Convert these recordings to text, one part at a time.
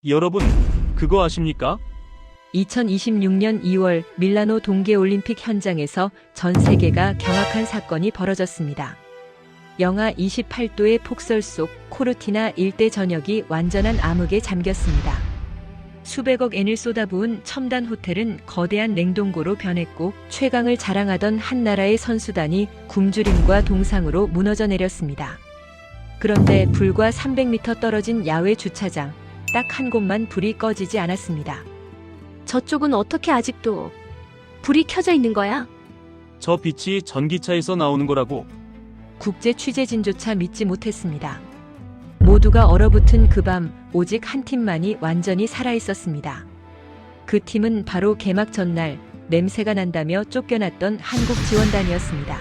여러분, 그거 아십니까? 2026년 2월 밀라노 동계올림픽 현장에서 전 세계가 경악한 사건이 벌어졌습니다. 영하 28도의 폭설 속 코르티나 일대 전역이 완전한 암흑에 잠겼습니다. 수백억 엔을 쏟아부은 첨단 호텔은 거대한 냉동고로 변했고 최강을 자랑하던 한 나라의 선수단이 굶주림과 동상으로 무너져 내렸습니다. 그런데 불과 300m 떨어진 야외 주차장, 딱 한 곳만 불이 꺼지지 않았습니다. 저쪽은 어떻게 아직도 불이 켜져 있는 거야? 저 빛이 전기차에서 나오는 거라고. 국제 취재진조차 믿지 못했습니다. 모두가 얼어붙은 그 밤, 오직 한 팀만이 완전히 살아있었습니다. 그 팀은 바로 개막 전날 냄새가 난다며 쫓겨났던 한국 지원단이었습니다.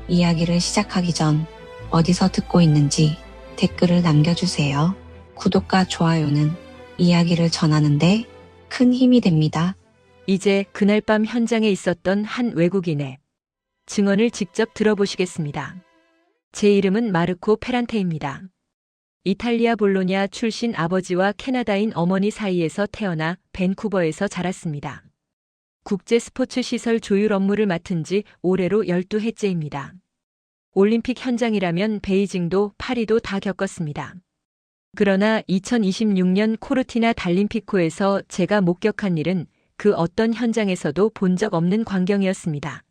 이야기를 시작하기 전 어디서 듣고 있는지 댓글을 남겨주세요. 구독과 좋아요는 이야기를 전하는데 큰 힘이 됩니다. 이제 그날 밤 현장에 있었던 한 외국인의 증언을 직접 들어보시겠습니다. 제 이름은 마르코 페란테입니다. 이탈리아 볼로냐 출신 아버지와 캐나다인 어머니 사이에서 태어나 밴쿠버에서 자랐습니다. 국제 스포츠 시설 조율 업무를 맡은 지 올해로 12해째입니다. 올림픽 현장이라면 베이징도 파리도 다 겪었습니다. 그러나 2026년 코르티나 달림피코에서 제가 목격한 일은 그 어떤 현장에서도 본 적 없는 광경이었습니다.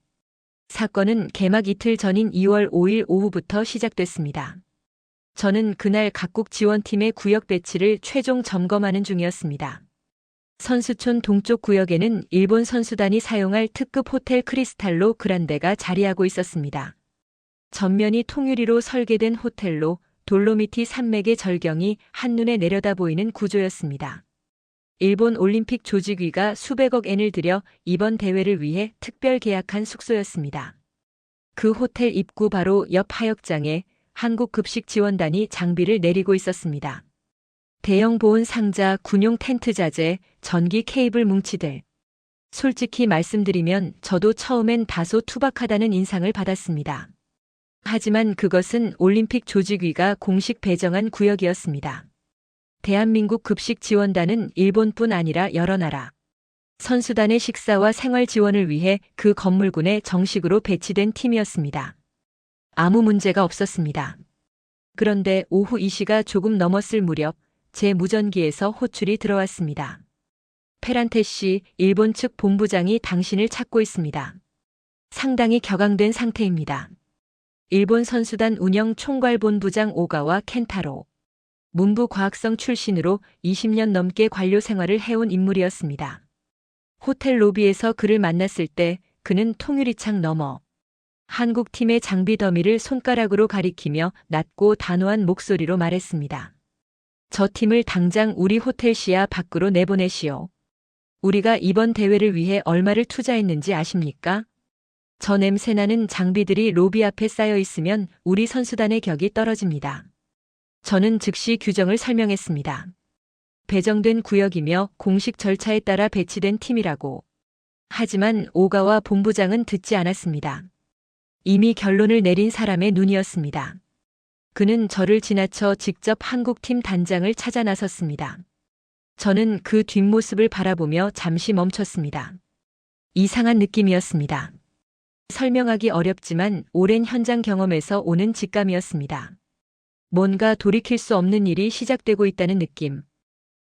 사건은 개막 이틀 전인 2월 5일 오후부터 시작됐습니다. 저는 그날 각국 지원팀의 구역 배치를 최종 점검하는 중이었습니다. 선수촌 동쪽 구역에는 일본 선수단이 사용할 특급 호텔 크리스탈로 그란데가 자리하고 있었습니다. 전면이 통유리로 설계된 호텔로 돌로미티 산맥의 절경이 한눈에 내려다 보이는 구조였습니다. 일본 올림픽 조직위가 수백억 엔을 들여 이번 대회를 위해 특별 계약한 숙소였습니다. 그 호텔 입구 바로 옆 하역장에 한국 급식 지원단이 장비를 내리고 있었습니다. 대형 보온 상자, 군용 텐트 자재, 전기 케이블 뭉치들. 솔직히 말씀드리면 저도 처음엔 다소 투박하다는 인상을 받았습니다. 하지만 그것은 올림픽 조직위가 공식 배정한 구역이었습니다. 대한민국 급식 지원단은 일본뿐 아니라 여러 나라 선수단의 식사와 생활 지원을 위해 그 건물군에 정식으로 배치된 팀이었습니다. 아무 문제가 없었습니다. 그런데 오후 2시가 조금 넘었을 무렵 제 무전기에서 호출이 들어왔습니다. 페란테 씨, 일본 측 본부장이 당신을 찾고 있습니다. 상당히 격앙된 상태입니다. 일본 선수단 운영 총괄본부장 오가와 켄타로. 문부과학성 출신으로 20년 넘게 관료 생활을 해온 인물이었습니다. 호텔 로비에서 그를 만났을 때 그는 통유리창 너머 한국 팀의 장비 더미를 손가락으로 가리키며 낮고 단호한 목소리로 말했습니다. 저 팀을 당장 우리 호텔 시야 밖으로 내보내시오. 우리가 이번 대회를 위해 얼마를 투자했는지 아십니까? 저 냄새나는 장비들이 로비 앞에 쌓여 있으면 우리 선수단의 격이 떨어집니다. 저는 즉시 규정을 설명했습니다. 배정된 구역이며 공식 절차에 따라 배치된 팀이라고. 하지만 오가와 본부장은 듣지 않았습니다. 이미 결론을 내린 사람의 눈이었습니다. 그는 저를 지나쳐 직접 한국팀 단장을 찾아 나섰습니다. 저는 그 뒷모습을 바라보며 잠시 멈췄습니다. 이상한 느낌이었습니다. 설명하기 어렵지만 오랜 현장 경험에서 오는 직감이었습니다. 뭔가 돌이킬 수 없는 일이 시작되고 있다는 느낌.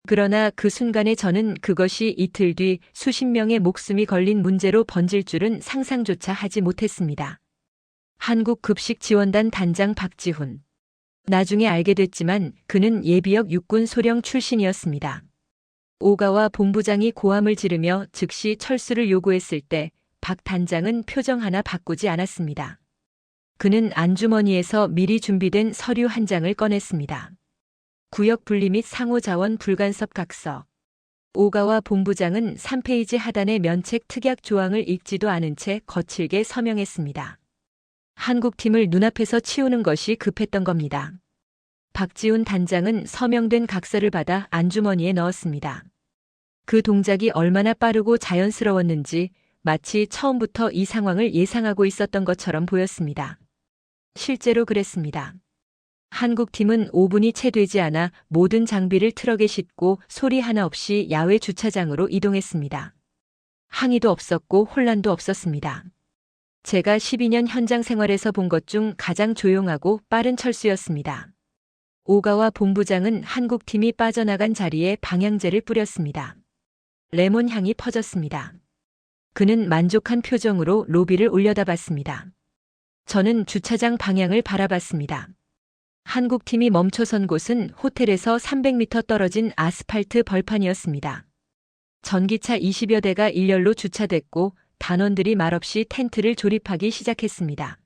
그러나 그 순간에 저는 그것이 이틀 뒤 수십 명의 목숨이 걸린 문제로 번질 줄은 상상조차 하지 못했습니다. 한국 급식 지원단 단장 박지훈. 나중에 알게 됐지만 그는 예비역 육군 소령 출신이었습니다. 오가와 본부장이 고함을 지르며 즉시 철수를 요구했을 때 박 단장은 표정 하나 바꾸지 않았습니다. 그는 안주머니에서 미리 준비된 서류 한 장을 꺼냈습니다. 구역 분리 및 상호자원 불간섭 각서. 오가와 본부장은 3페이지 하단의 면책 특약 조항을 읽지도 않은 채 거칠게 서명했습니다. 한국팀을 눈앞에서 치우는 것이 급했던 겁니다. 박지훈 단장은 서명된 각서를 받아 안주머니에 넣었습니다. 그 동작이 얼마나 빠르고 자연스러웠는지 마치 처음부터 이 상황을 예상하고 있었던 것처럼 보였습니다. 실제로 그랬습니다. 한국팀은 5분이 채 되지 않아 모든 장비를 트럭에 싣고 소리 하나 없이 야외 주차장으로 이동했습니다. 항의도 없었고 혼란도 없었습니다. 제가 12년 현장 생활에서 본 것 중 가장 조용하고 빠른 철수였습니다. 오가와 본부장은 한국팀이 빠져나간 자리에 방향제를 뿌렸습니다. 레몬 향이 퍼졌습니다. 그는 만족한 표정으로 로비를 올려다봤습니다. 저는 주차장 방향을 바라봤습니다. 한국팀이 멈춰선 곳은 호텔에서 300m 떨어진 아스팔트 벌판이었습니다. 전기차 20여 대가 일렬로 주차됐고 단원들이 말없이 텐트를 조립하기 시작했습니다.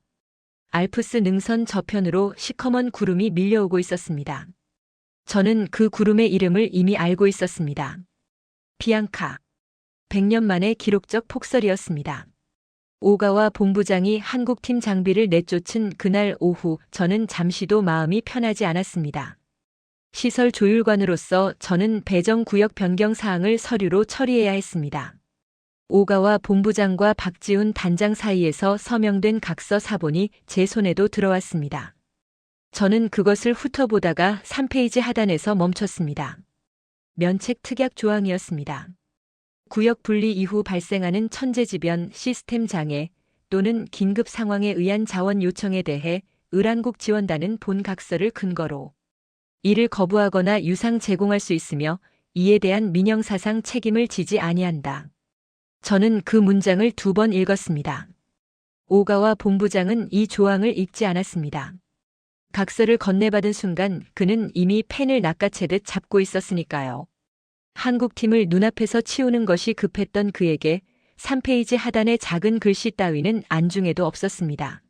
알프스 능선 저편으로 시커먼 구름이 밀려오고 있었습니다. 저는 그 구름의 이름을 이미 알고 있었습니다. 비앙카. 100년 만의 기록적 폭설이었습니다. 오가와 본부장이 한국팀 장비를 내쫓은 그날 오후 저는 잠시도 마음이 편하지 않았습니다. 시설 조율관으로서 저는 배정구역 변경 사항을 서류로 처리해야 했습니다. 오가와 본부장과 박지훈 단장 사이에서 서명된 각서 사본이 제 손에도 들어왔습니다. 저는 그것을 훑어보다가 3페이지 하단에서 멈췄습니다. 면책 특약 조항이었습니다. 구역 분리 이후 발생하는 천재지변 시스템 장애 또는 긴급 상황에 의한 자원 요청에 대해 을한국 지원단은 본 각서를 근거로 이를 거부하거나 유상 제공할 수 있으며 이에 대한 민형사상 책임을 지지 아니한다. 저는 그 문장을 2번 읽었습니다. 오가와 본부장은 이 조항을 읽지 않았습니다. 각서를 건네받은 순간 그는 이미 펜을 낚아채듯 잡고 있었으니까요. 한국팀을 눈앞에서 치우는 것이 급했던 그에게 3페이지 하단의 작은 글씨 따위는 안중에도 없었습니다.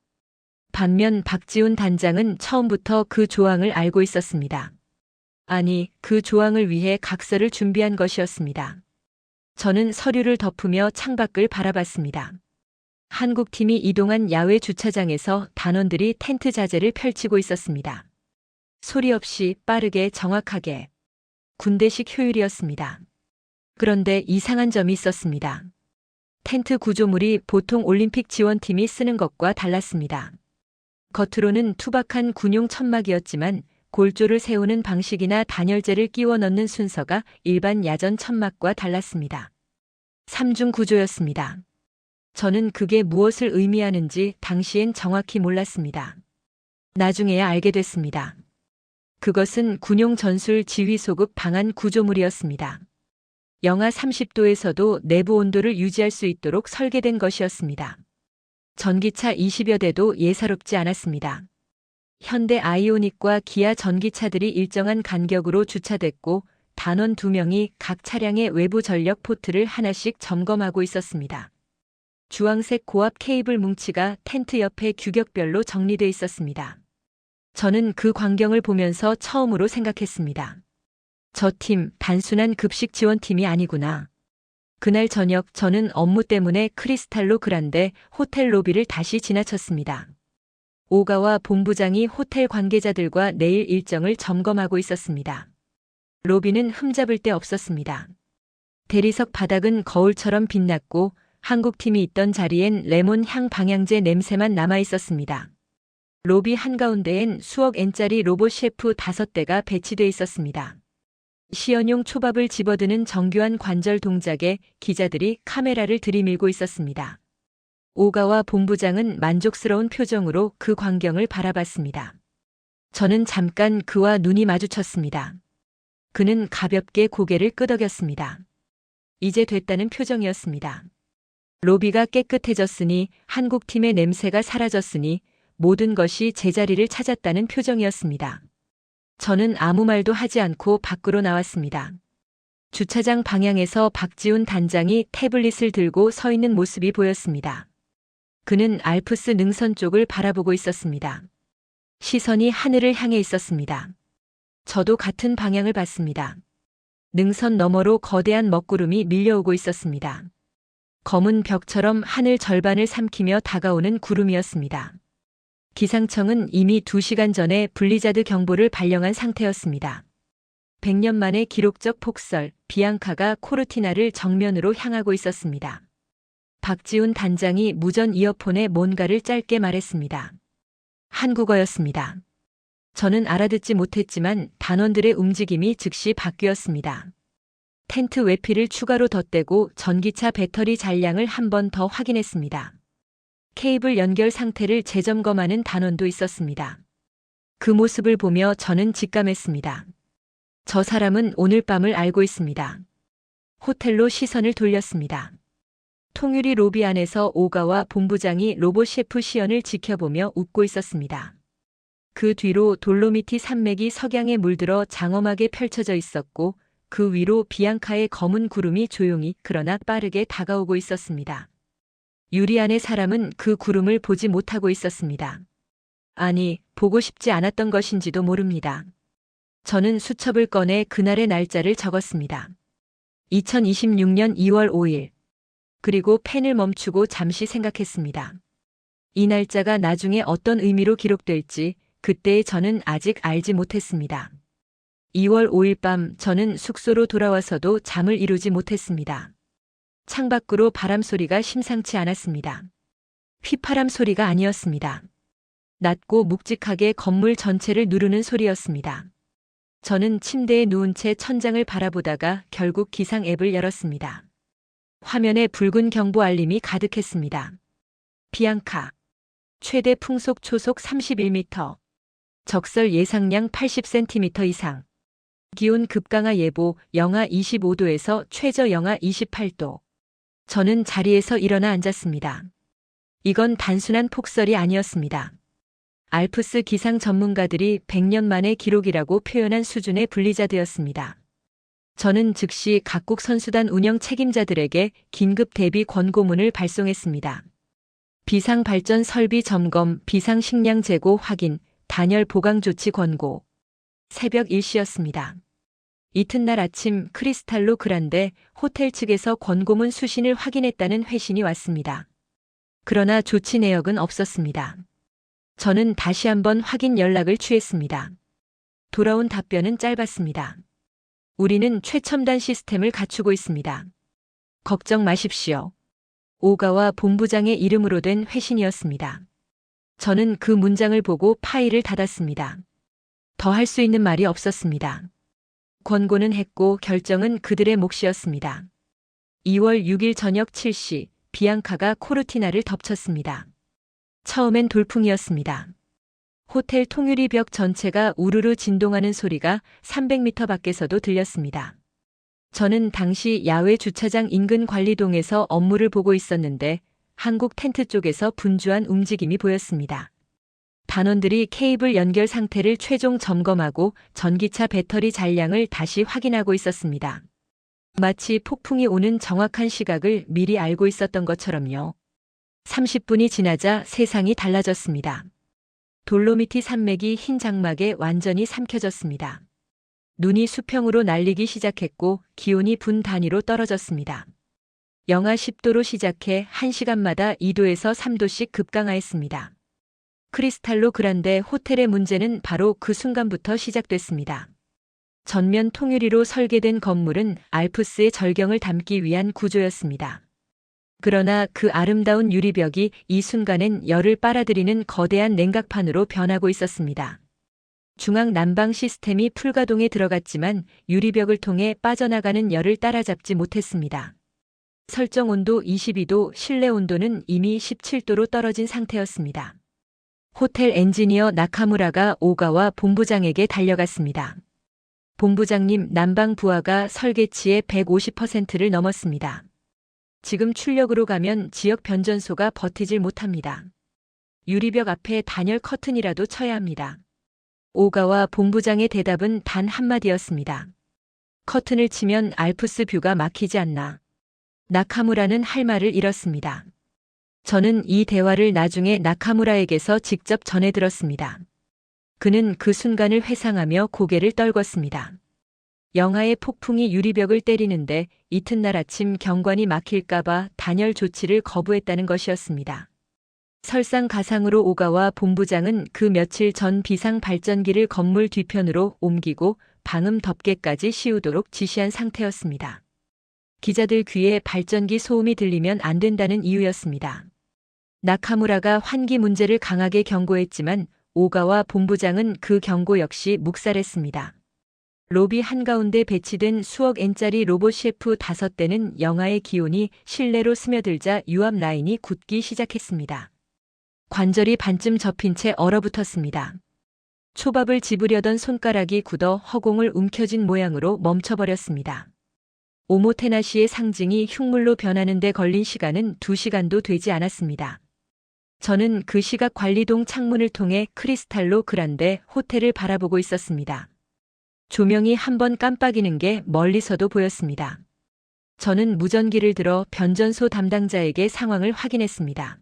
반면 박지훈 단장은 처음부터 그 조항을 알고 있었습니다. 아니, 그 조항을 위해 각서를 준비한 것이었습니다. 저는 서류를 덮으며 창밖을 바라봤습니다. 한국팀이 이동한 야외 주차장에서 단원들이 텐트 자재를 펼치고 있었습니다. 소리 없이 빠르게 정확하게. 군대식 효율이었습니다. 그런데 이상한 점이 있었습니다. 텐트 구조물이 보통 올림픽 지원팀이 쓰는 것과 달랐습니다. 겉으로는 투박한 군용 천막이었지만 골조를 세우는 방식이나 단열재를 끼워 넣는 순서가 일반 야전 천막과 달랐습니다. 3중 구조였습니다. 저는 그게 무엇을 의미하는지 당시엔 정확히 몰랐습니다. 나중에야 알게 됐습니다. 그것은 군용 전술 지휘 소급 방안 구조물이었습니다. 영하 30도에서도 내부 온도를 유지할 수 있도록 설계된 것이었습니다. 전기차 20여 대도 예사롭지 않았습니다. 현대 아이오닉과 기아 전기차들이 일정한 간격으로 주차됐고 단원 2명이 각 차량의 외부 전력 포트를 하나씩 점검하고 있었습니다. 주황색 고압 케이블 뭉치가 텐트 옆에 규격별로 정리돼 있었습니다. 저는 그 광경을 보면서 처음으로 생각했습니다. 저 팀 단순한 급식 지원팀이 아니구나. 그날 저녁 저는 업무 때문에 크리스탈로 그란데 호텔 로비를 다시 지나쳤습니다. 오가와 본부장이 호텔 관계자들과 내일 일정을 점검하고 있었습니다. 로비는 흠잡을 데 없었습니다. 대리석 바닥은 거울처럼 빛났고 한국팀이 있던 자리엔 레몬 향 방향제 냄새만 남아 있었습니다. 로비 한가운데엔 수억 엔짜리 로봇 셰프 5대가 배치돼 있었습니다. 시연용 초밥을 집어드는 정교한 관절 동작에 기자들이 카메라를 들이밀고 있었습니다. 오가와 본부장은 만족스러운 표정으로 그 광경을 바라봤습니다. 저는 잠깐 그와 눈이 마주쳤습니다. 그는 가볍게 고개를 끄덕였습니다. 이제 됐다는 표정이었습니다. 로비가 깨끗해졌으니 한국팀의 냄새가 사라졌으니 모든 것이 제자리를 찾았다는 표정이었습니다. 저는 아무 말도 하지 않고 밖으로 나왔습니다. 주차장 방향에서 박지훈 단장이 태블릿을 들고 서 있는 모습이 보였습니다. 그는 알프스 능선 쪽을 바라보고 있었습니다. 시선이 하늘을 향해 있었습니다. 저도 같은 방향을 봤습니다. 능선 너머로 거대한 먹구름이 밀려오고 있었습니다. 검은 벽처럼 하늘 절반을 삼키며 다가오는 구름이었습니다. 기상청은 이미 2시간 전에 블리자드 경보를 발령한 상태였습니다. 100년 만의 기록적 폭설, 비앙카가 코르티나를 정면으로 향하고 있었습니다. 박지훈 단장이 무전 이어폰에 뭔가를 짧게 말했습니다. 한국어였습니다. 저는 알아듣지 못했지만 단원들의 움직임이 즉시 바뀌었습니다. 텐트 외피를 추가로 덧대고 전기차 배터리 잔량을 한 번 더 확인했습니다. 케이블 연결 상태를 재점검하는 단원도 있었습니다. 그 모습을 보며 저는 직감했습니다. 저 사람은 오늘 밤을 알고 있습니다. 호텔로 시선을 돌렸습니다. 통유리 로비 안에서 오가와 본부장이 로봇 셰프 시연을 지켜보며 웃고 있었습니다. 그 뒤로 돌로미티 산맥이 석양에 물들어 장엄하게 펼쳐져 있었고 그 위로 비앙카의 검은 구름이 조용히 그러나 빠르게 다가오고 있었습니다. 유리 안의 사람은 그 구름을 보지 못하고 있었습니다. 아니, 보고 싶지 않았던 것인지도 모릅니다. 저는 수첩을 꺼내 그날의 날짜를 적었습니다. 2026년 2월 5일. 그리고 펜을 멈추고 잠시 생각했습니다. 이 날짜가 나중에 어떤 의미로 기록될지 그때의 저는 아직 알지 못했습니다. 2월 5일 밤 저는 숙소로 돌아와서도 잠을 이루지 못했습니다. 창밖으로 바람 소리가 심상치 않았습니다. 휘파람 소리가 아니었습니다. 낮고 묵직하게 건물 전체를 누르는 소리였습니다. 저는 침대에 누운 채 천장을 바라보다가 결국 기상 앱을 열었습니다. 화면에 붉은 경보 알림이 가득했습니다. 비앙카. 최대 풍속 초속 31m. 적설 예상량 80cm 이상. 기온 급강하 예보 영하 25도에서 최저 영하 28도. 저는 자리에서 일어나 앉았습니다. 이건 단순한 폭설이 아니었습니다. 알프스 기상 전문가들이 100년 만의 기록이라고 표현한 수준의 분리자드였습니다. 저는 즉시 각국 선수단 운영 책임자들에게 긴급 대비 권고문을 발송했습니다. 비상 발전 설비 점검, 비상 식량 재고 확인, 단열 보강 조치 권고. 새벽 1시였습니다. 이튿날 아침 크리스탈로 그란데 호텔 측에서 권고문 수신을 확인했다는 회신이 왔습니다. 그러나 조치 내역은 없었습니다. 저는 다시 한번 확인 연락을 취했습니다. 돌아온 답변은 짧았습니다. 우리는 최첨단 시스템을 갖추고 있습니다. 걱정 마십시오. 오가와 본부장의 이름으로 된 회신이었습니다. 저는 그 문장을 보고 파일을 닫았습니다. 더 할 수 있는 말이 없었습니다. 권고는 했고 결정은 그들의 몫이었습니다. 2월 6일 저녁 7시 비앙카가 코르티나를 덮쳤습니다. 처음엔 돌풍이었습니다. 호텔 통유리 벽 전체가 우르르 진동하는 소리가 300m 밖에서도 들렸습니다. 저는 당시 야외 주차장 인근 관리동에서 업무를 보고 있었는데 한국 텐트 쪽에서 분주한 움직임이 보였습니다. 단원들이 케이블 연결 상태를 최종 점검하고 전기차 배터리 잔량을 다시 확인하고 있었습니다. 마치 폭풍이 오는 정확한 시각을 미리 알고 있었던 것처럼요. 30분이 지나자 세상이 달라졌습니다. 돌로미티 산맥이 흰 장막에 완전히 삼켜졌습니다. 눈이 수평으로 날리기 시작했고 기온이 분 단위로 떨어졌습니다. 영하 10도로 시작해 1시간마다 2도에서 3도씩 급강하였습니다. 크리스탈로 그란데 호텔의 문제는 바로 그 순간부터 시작됐습니다. 전면 통유리로 설계된 건물은 알프스의 절경을 담기 위한 구조였습니다. 그러나 그 아름다운 유리벽이 이 순간엔 열을 빨아들이는 거대한 냉각판으로 변하고 있었습니다. 중앙 난방 시스템이 풀가동에 들어갔지만 유리벽을 통해 빠져나가는 열을 따라잡지 못했습니다. 설정 온도 22도, 실내 온도는 이미 17도로 떨어진 상태였습니다. 호텔 엔지니어 나카무라가 오가와 본부장에게 달려갔습니다. 본부장님, 난방 부하가 설계치의 150%를 넘었습니다. 지금 출력으로 가면 지역 변전소가 버티질 못합니다. 유리벽 앞에 단열 커튼이라도 쳐야 합니다. 오가와 본부장의 대답은 단 한마디였습니다. 커튼을 치면 알프스 뷰가 막히지 않나. 나카무라는 할 말을 잃었습니다. 저는 이 대화를 나중에 나카무라에게서 직접 전해 들었습니다. 그는 그 순간을 회상하며 고개를 떨궜습니다. 영하의 폭풍이 유리벽을 때리는데 이튿날 아침 경관이 막힐까봐 단열 조치를 거부했다는 것이었습니다. 설상가상으로 오가와 본부장은 그 며칠 전 비상 발전기를 건물 뒤편으로 옮기고 방음 덮개까지 씌우도록 지시한 상태였습니다. 기자들 귀에 발전기 소음이 들리면 안 된다는 이유였습니다. 나카무라가 환기 문제를 강하게 경고했지만 오가와 본부장은 그 경고 역시 묵살했습니다. 로비 한가운데 배치된 수억 엔짜리 로봇 셰프 5대는 영하의 기온이 실내로 스며들자 유압 라인이 굳기 시작했습니다. 관절이 반쯤 접힌 채 얼어붙었습니다. 초밥을 집으려던 손가락이 굳어 허공을 움켜쥔 모양으로 멈춰버렸습니다. 오모테나시의 상징이 흉물로 변하는 데 걸린 시간은 2시간도 되지 않았습니다. 저는 그 시각 관리동 창문을 통해 크리스탈로 그란데 호텔을 바라보고 있었습니다. 조명이 한번 깜빡이는 게 멀리서도 보였습니다. 저는 무전기를 들어 변전소 담당자에게 상황을 확인했습니다.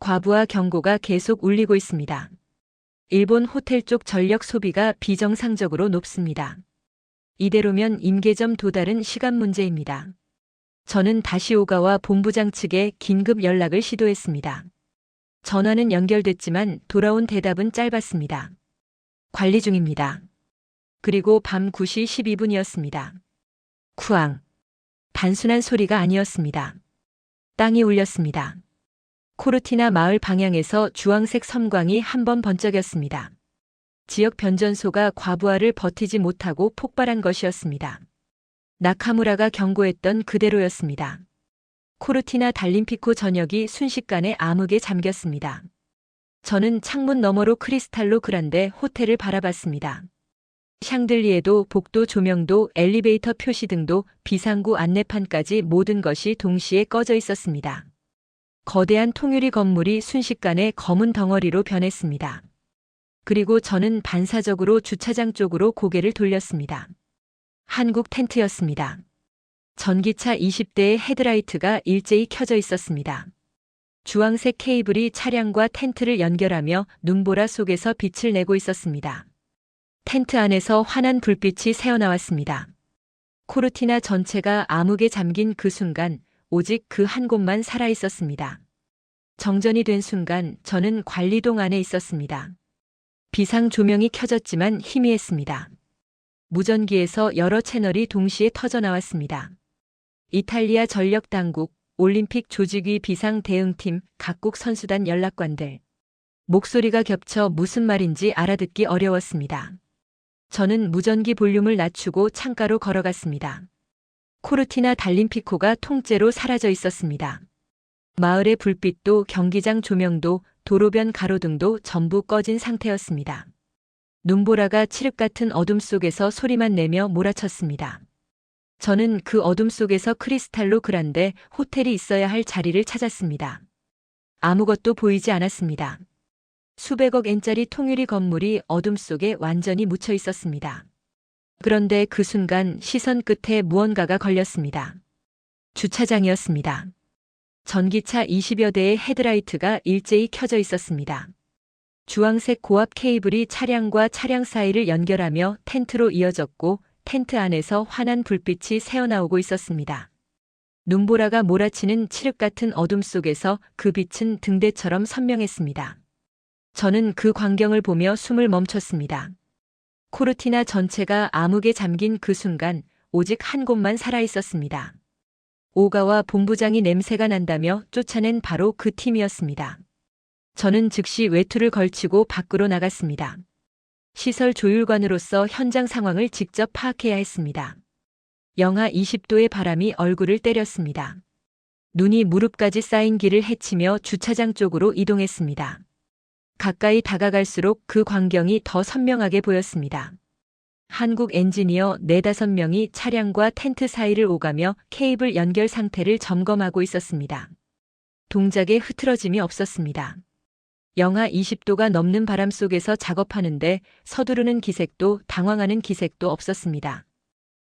과부하 경고가 계속 울리고 있습니다. 일본 호텔 쪽 전력 소비가 비정상적으로 높습니다. 이대로면 임계점 도달은 시간 문제입니다. 저는 다시 오가와 본부장 측에 긴급 연락을 시도했습니다. 전화는 연결됐지만 돌아온 대답은 짧았습니다. 관리 중입니다. 그리고 밤 9시 12분이었습니다. 쿠앙. 단순한 소리가 아니었습니다. 땅이 울렸습니다. 코르티나 마을 방향에서 주황색 섬광이 한 번 번쩍였습니다. 지역 변전소가 과부하를 버티지 못하고 폭발한 것이었습니다. 나카무라가 경고했던 그대로였습니다. 코르티나 달림피코 전역이 순식간에 암흑에 잠겼습니다. 저는 창문 너머로 크리스탈로 그란데 호텔을 바라봤습니다. 샹들리에도 복도 조명도 엘리베이터 표시 등도 비상구 안내판까지 모든 것이 동시에 꺼져 있었습니다. 거대한 통유리 건물이 순식간에 검은 덩어리로 변했습니다. 그리고 저는 반사적으로 주차장 쪽으로 고개를 돌렸습니다. 한국 텐트였습니다. 전기차 20대의 헤드라이트가 일제히 켜져 있었습니다. 주황색 케이블이 차량과 텐트를 연결하며 눈보라 속에서 빛을 내고 있었습니다. 텐트 안에서 환한 불빛이 새어나왔습니다. 코르티나 전체가 암흑에 잠긴 그 순간 오직 그 한 곳만 살아있었습니다. 정전이 된 순간 저는 관리동 안에 있었습니다. 비상 조명이 켜졌지만 희미했습니다. 무전기에서 여러 채널이 동시에 터져 나왔습니다. 이탈리아 전력 당국, 올림픽 조직위 비상 대응팀, 각국 선수단 연락관들. 목소리가 겹쳐 무슨 말인지 알아듣기 어려웠습니다. 저는 무전기 볼륨을 낮추고 창가로 걸어갔습니다. 코르티나 달림피코가 통째로 사라져 있었습니다. 마을의 불빛도 경기장 조명도 도로변 가로등도 전부 꺼진 상태였습니다. 눈보라가 칠흑 같은 어둠 속에서 소리만 내며 몰아쳤습니다. 저는 그 어둠 속에서 크리스탈로 그란데 호텔이 있어야 할 자리를 찾았습니다. 아무것도 보이지 않았습니다. 수백억 엔짜리 통유리 건물이 어둠 속에 완전히 묻혀 있었습니다. 그런데 그 순간 시선 끝에 무언가가 걸렸습니다. 주차장이었습니다. 전기차 20여 대의 헤드라이트가 일제히 켜져 있었습니다. 주황색 고압 케이블이 차량과 차량 사이를 연결하며 텐트로 이어졌고 텐트 안에서 환한 불빛이 새어나오고 있었습니다. 눈보라가 몰아치는 칠흑 같은 어둠 속에서 그 빛은 등대처럼 선명했습니다. 저는 그 광경을 보며 숨을 멈췄습니다. 코르티나 전체가 암흑에 잠긴 그 순간 오직 한 곳만 살아있었습니다. 오가와 본부장이 냄새가 난다며 쫓아낸 바로 그 팀이었습니다. 저는 즉시 외투를 걸치고 밖으로 나갔습니다. 시설 조율관으로서 현장 상황을 직접 파악해야 했습니다. 영하 20도의 바람이 얼굴을 때렸습니다. 눈이 무릎까지 쌓인 길을 헤치며 주차장 쪽으로 이동했습니다. 가까이 다가갈수록 그 광경이 더 선명하게 보였습니다. 한국 엔지니어 4-5명이 차량과 텐트 사이를 오가며 케이블 연결 상태를 점검하고 있었습니다. 동작에 흐트러짐이 없었습니다. 영하 20도가 넘는 바람 속에서 작업하는데 서두르는 기색도 당황하는 기색도 없었습니다.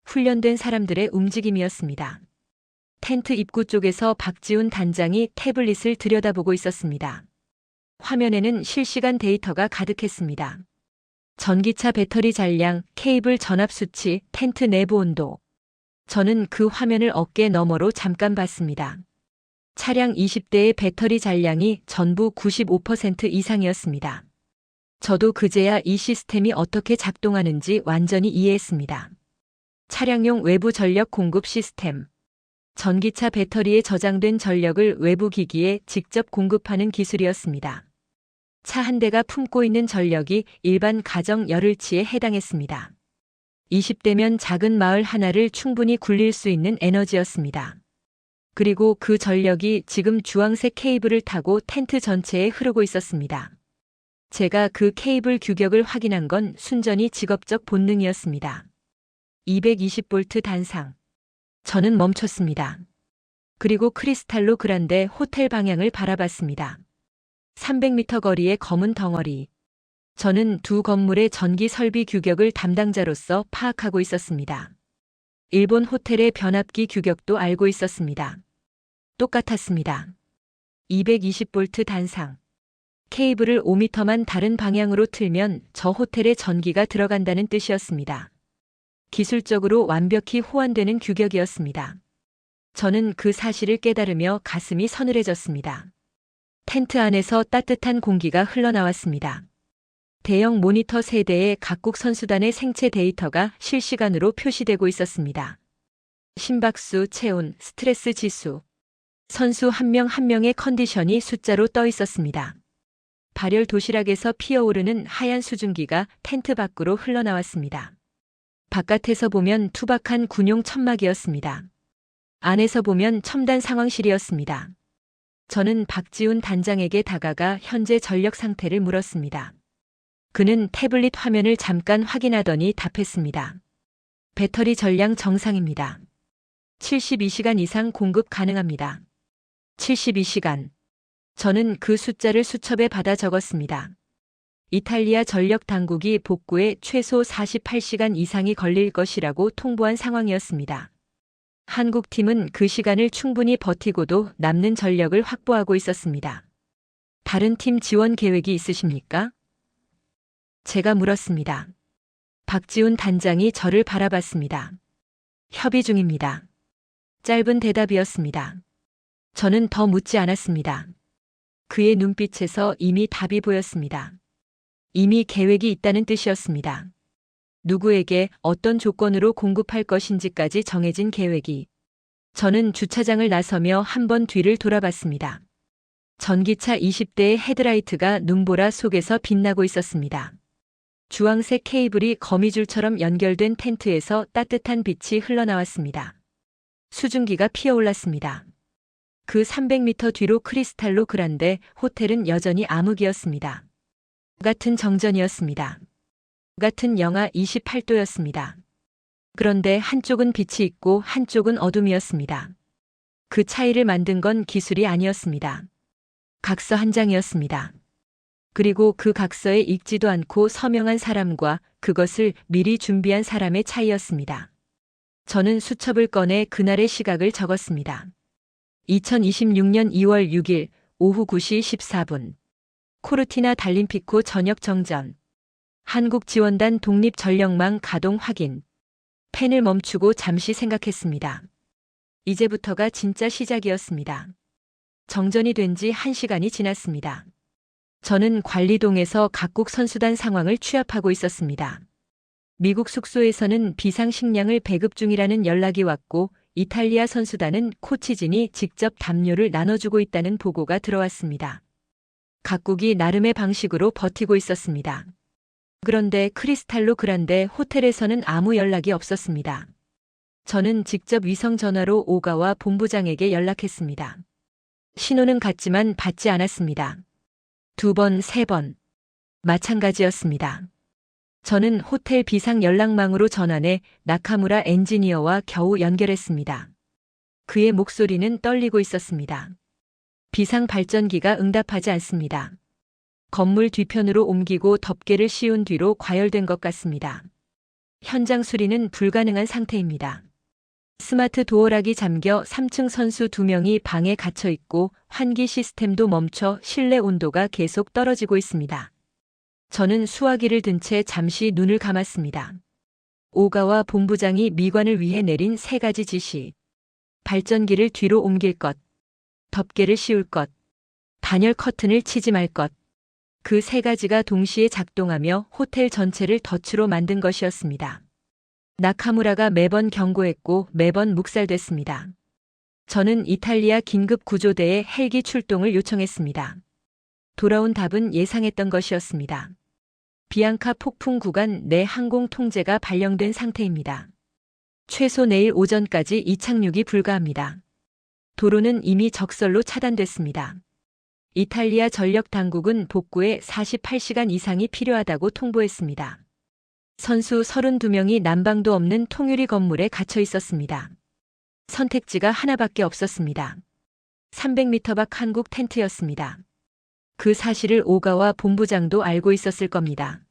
훈련된 사람들의 움직임이었습니다. 텐트 입구 쪽에서 박지훈 단장이 태블릿을 들여다보고 있었습니다. 화면에는 실시간 데이터가 가득했습니다. 전기차 배터리 잔량, 케이블 전압 수치, 텐트 내부 온도. 저는 그 화면을 어깨 너머로 잠깐 봤습니다. 차량 20대의 배터리 잔량이 전부 95% 이상이었습니다. 저도 그제야 이 시스템이 어떻게 작동하는지 완전히 이해했습니다. 차량용 외부 전력 공급 시스템. 전기차 배터리에 저장된 전력을 외부 기기에 직접 공급하는 기술이었습니다. 차 한 대가 품고 있는 전력이 일반 가정 열흘치에 해당했습니다. 20대면 작은 마을 하나를 충분히 굴릴 수 있는 에너지였습니다. 그리고 그 전력이 지금 주황색 케이블을 타고 텐트 전체에 흐르고 있었습니다. 제가 그 케이블 규격을 확인한 건 순전히 직업적 본능이었습니다. 220V 단상. 저는 멈췄습니다. 그리고 크리스탈로 그란데 호텔 방향을 바라봤습니다. 300m 거리의 검은 덩어리. 저는 두 건물의 전기 설비 규격을 담당자로서 파악하고 있었습니다. 일본 호텔의 변압기 규격도 알고 있었습니다. 똑같았습니다. 220V 단상. 케이블을 5m만 다른 방향으로 틀면 저 호텔에 전기가 들어간다는 뜻이었습니다. 기술적으로 완벽히 호환되는 규격이었습니다. 저는 그 사실을 깨달으며 가슴이 서늘해졌습니다. 텐트 안에서 따뜻한 공기가 흘러나왔습니다. 대형 모니터 세대에 각국 선수단의 생체 데이터가 실시간으로 표시되고 있었습니다. 심박수, 체온, 스트레스 지수, 선수 한 명 한 명의 컨디션이 숫자로 떠 있었습니다. 발열 도시락에서 피어오르는 하얀 수증기가 텐트 밖으로 흘러나왔습니다. 바깥에서 보면 투박한 군용 천막이었습니다. 안에서 보면 첨단 상황실이었습니다. 저는 박지훈 단장에게 다가가 현재 전력 상태를 물었습니다. 그는 태블릿 화면을 잠깐 확인하더니 답했습니다. 배터리 전량 정상입니다. 72시간 이상 공급 가능합니다. 72시간. 저는 그 숫자를 수첩에 받아 적었습니다. 이탈리아 전력 당국이 복구에 최소 48시간 이상이 걸릴 것이라고 통보한 상황이었습니다. 한국 팀은 그 시간을 충분히 버티고도 남는 전력을 확보하고 있었습니다. 다른 팀 지원 계획이 있으십니까? 제가 물었습니다. 박지훈 단장이 저를 바라봤습니다. 협의 중입니다. 짧은 대답이었습니다. 저는 더 묻지 않았습니다. 그의 눈빛에서 이미 답이 보였습니다. 이미 계획이 있다는 뜻이었습니다. 누구에게 어떤 조건으로 공급할 것인지까지 정해진 계획이. 저는 주차장을 나서며 한 번 뒤를 돌아봤습니다. 전기차 20대의 헤드라이트가 눈보라 속에서 빛나고 있었습니다. 주황색 케이블이 거미줄처럼 연결된 텐트에서 따뜻한 빛이 흘러나왔습니다. 수증기가 피어올랐습니다. 그 300m 뒤로 크리스탈로 그란데 호텔은 여전히 암흑이었습니다. 같은 정전이었습니다. 같은 영하 28도였습니다. 그런데 한쪽은 빛이 있고 한쪽은 어둠이었습니다. 그 차이를 만든 건 기술이 아니었습니다. 각서 한 장이었습니다. 그리고 그 각서에 읽지도 않고 서명한 사람과 그것을 미리 준비한 사람의 차이였습니다. 저는 수첩을 꺼내 그날의 시각을 적었습니다. 2026년 2월 6일 오후 9시 14분. 코르티나 달림피코 저녁 정전. 한국 지원단 독립전력망 가동 확인. 펜을 멈추고 잠시 생각했습니다. 이제부터가 진짜 시작이었습니다. 정전이 된 지 1시간이 지났습니다. 저는 관리동에서 각국 선수단 상황을 취합하고 있었습니다. 미국 숙소에서는 비상식량을 배급 중이라는 연락이 왔고 이탈리아 선수단은 코치진이 직접 담요를 나눠주고 있다는 보고가 들어왔습니다. 각국이 나름의 방식으로 버티고 있었습니다. 그런데 크리스탈로 그란데 호텔에서는 아무 연락이 없었습니다. 저는 직접 위성 전화로 오가와 본부장에게 연락했습니다. 신호는 갔지만 받지 않았습니다. 2번, 3번. 마찬가지였습니다. 저는 호텔 비상 연락망으로 전환해 나카무라 엔지니어와 겨우 연결했습니다. 그의 목소리는 떨리고 있었습니다. 비상 발전기가 응답하지 않습니다. 건물 뒤편으로 옮기고 덮개를 씌운 뒤로 과열된 것 같습니다. 현장 수리는 불가능한 상태입니다. 스마트 도어락이 잠겨 3층 선수 2명이 방에 갇혀 있고 환기 시스템도 멈춰 실내 온도가 계속 떨어지고 있습니다. 저는 수화기를 든 채 잠시 눈을 감았습니다. 오가와 본부장이 미관을 위해 내린 3가지 지시. 발전기를 뒤로 옮길 것, 덮개를 씌울 것, 단열 커튼을 치지 말 것. 그 3가지가 동시에 작동하며 호텔 전체를 덫으로 만든 것이었습니다. 나카무라가 매번 경고했고 매번 묵살됐습니다. 저는 이탈리아 긴급 구조대에 헬기 출동을 요청했습니다. 돌아온 답은 예상했던 것이었습니다. 비앙카 폭풍 구간 내 항공 통제가 발령된 상태입니다. 최소 내일 오전까지 이착륙이 불가합니다. 도로는 이미 적설로 차단됐습니다. 이탈리아 전력 당국은 복구에 48시간 이상이 필요하다고 통보했습니다. 선수 32명이 난방도 없는 통유리 건물에 갇혀 있었습니다. 선택지가 하나밖에 없었습니다. 300m 밖 한국 텐트였습니다. 그 사실을 오가와 본부장도 알고 있었을 겁니다.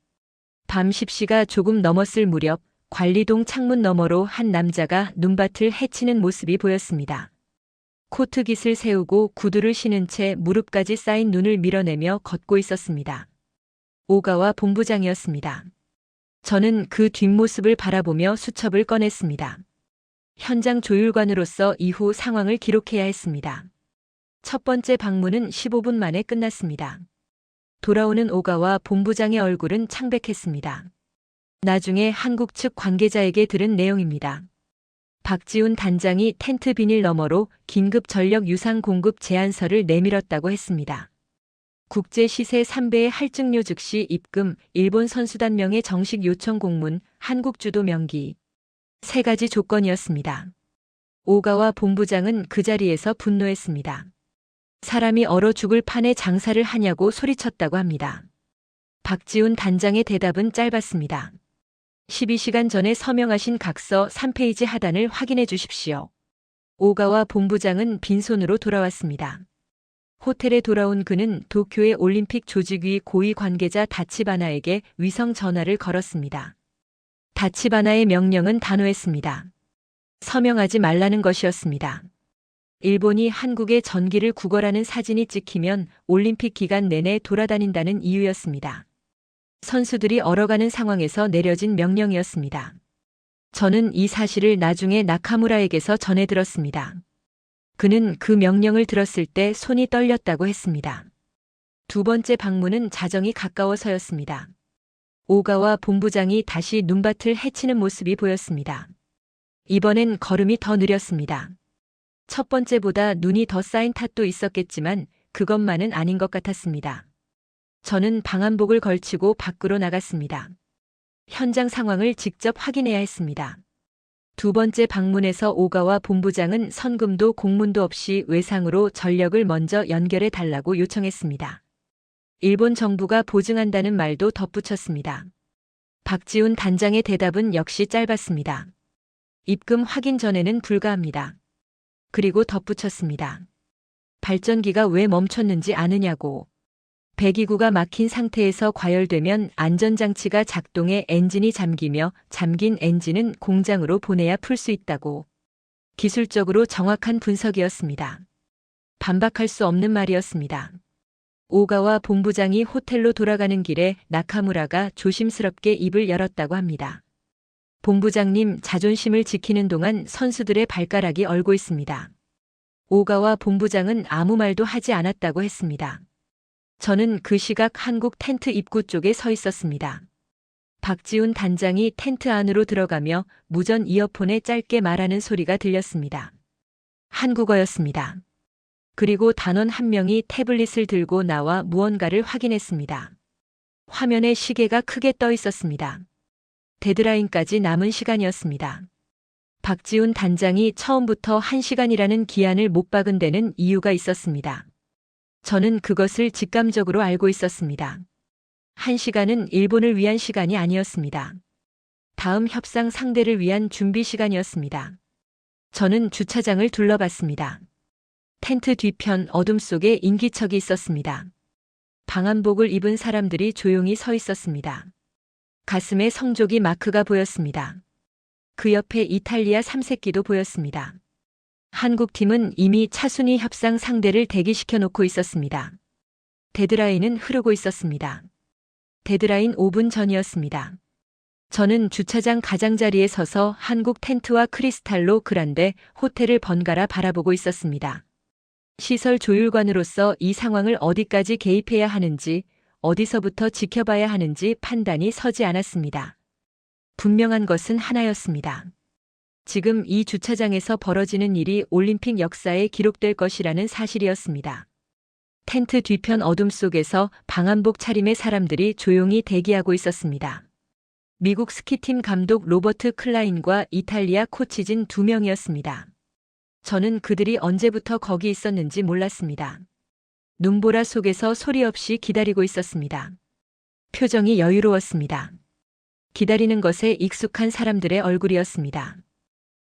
밤 10시가 조금 넘었을 무렵 관리동 창문 너머로 한 남자가 눈밭을 헤치는 모습이 보였습니다. 코트깃을 세우고 구두를 신은 채 무릎까지 쌓인 눈을 밀어내며 걷고 있었습니다. 오가와 본부장이었습니다. 저는 그 뒷모습을 바라보며 수첩을 꺼냈습니다. 현장 조율관으로서 이후 상황을 기록해야 했습니다. 첫 번째 방문은 15분 만에 끝났습니다. 돌아오는 오가와 본부장의 얼굴은 창백했습니다. 나중에 한국 측 관계자에게 들은 내용입니다. 박지훈 단장이 텐트 비닐 너머로 긴급 전력 유상 공급 제안서를 내밀었다고 했습니다. 국제 시세 3배의 할증료 즉시 입금, 일본 선수단 명의 정식 요청 공문, 한국 주도 명기. 3가지 조건이었습니다. 오가와 본부장은 그 자리에서 분노했습니다. 사람이 얼어 죽을 판에 장사를 하냐고 소리쳤다고 합니다. 박지훈 단장의 대답은 짧았습니다. 12시간 전에 서명하신 각서 3페이지 하단을 확인해 주십시오. 오가와 본부장은 빈손으로 돌아왔습니다. 호텔에 돌아온 그는 도쿄의 올림픽 조직위 고위 관계자 다치바나에게 위성 전화를 걸었습니다. 다치바나의 명령은 단호했습니다. 서명하지 말라는 것이었습니다. 일본이 한국의 전기를 구걸하는 사진이 찍히면 올림픽 기간 내내 돌아다닌다는 이유였습니다. 선수들이 얼어가는 상황에서 내려진 명령이었습니다. 저는 이 사실을 나중에 나카무라에게서 전해 들었습니다. 그는 그 명령을 들었을 때 손이 떨렸다고 했습니다. 두 번째 방문은 자정이 가까워서였습니다. 오가와 본부장이 다시 눈밭을 헤치는 모습이 보였습니다. 이번엔 걸음이 더 느렸습니다. 첫 번째보다 눈이 더 쌓인 탓도 있었겠지만 그것만은 아닌 것 같았습니다. 저는 방한복을 걸치고 밖으로 나갔습니다. 현장 상황을 직접 확인해야 했습니다. 두 번째 방문에서 오가와 본부장은 선금도 공문도 없이 외상으로 전력을 먼저 연결해 달라고 요청했습니다. 일본 정부가 보증한다는 말도 덧붙였습니다. 박지훈 단장의 대답은 역시 짧았습니다. 입금 확인 전에는 불가합니다. 그리고 덧붙였습니다. 발전기가 왜 멈췄는지 아느냐고. 배기구가 막힌 상태에서 과열되면 안전장치가 작동해 엔진이 잠기며 잠긴 엔진은 공장으로 보내야 풀 수 있다고. 기술적으로 정확한 분석이었습니다. 반박할 수 없는 말이었습니다. 오가와 본부장이 호텔로 돌아가는 길에 나카무라가 조심스럽게 입을 열었다고 합니다. 본부장님, 자존심을 지키는 동안 선수들의 발가락이 얼고 있습니다. 오가와 본부장은 아무 말도 하지 않았다고 했습니다. 저는 그 시각 한국 텐트 입구 쪽에 서 있었습니다. 박지훈 단장이 텐트 안으로 들어가며 무전 이어폰에 짧게 말하는 소리가 들렸습니다. 한국어였습니다. 그리고 단원 한 명이 태블릿을 들고 나와 무언가를 확인했습니다. 화면에 시계가 크게 떠 있었습니다. 데드라인까지 남은 시간이었습니다. 박지훈 단장이 처음부터 1시간이라는 기한을 못 박은 데는 이유가 있었습니다. 저는 그것을 직감적으로 알고 있었습니다. 1시간은 일본을 위한 시간이 아니었습니다. 다음 협상 상대를 위한 준비 시간이었습니다. 저는 주차장을 둘러봤습니다. 텐트 뒤편 어둠 속에 인기척이 있었습니다. 방한복을 입은 사람들이 조용히 서 있었습니다. 가슴에 성조기 마크가 보였습니다. 그 옆에 이탈리아 3세끼도 보였습니다. 한국팀은 이미 차순위 협상 상대를 대기시켜 놓고 있었습니다. 데드라인은 흐르고 있었습니다. 데드라인 5분 전이었습니다. 저는 주차장 가장자리에 서서 한국 텐트와 크리스탈로 그란데 호텔을 번갈아 바라보고 있었습니다. 시설 조율관으로서 이 상황을 어디까지 개입해야 하는지, 어디서부터 지켜봐야 하는지 판단이 서지 않았습니다. 분명한 것은 하나였습니다. 지금 이 주차장에서 벌어지는 일이 올림픽 역사에 기록될 것이라는 사실이었습니다. 텐트 뒤편 어둠 속에서 방한복 차림의 사람들이 조용히 대기하고 있었습니다. 미국 스키팀 감독 로버트 클라인과 이탈리아 코치진 2명이었습니다. 저는 그들이 언제부터 거기 있었는지 몰랐습니다. 눈보라 속에서 소리 없이 기다리고 있었습니다. 표정이 여유로웠습니다. 기다리는 것에 익숙한 사람들의 얼굴이었습니다.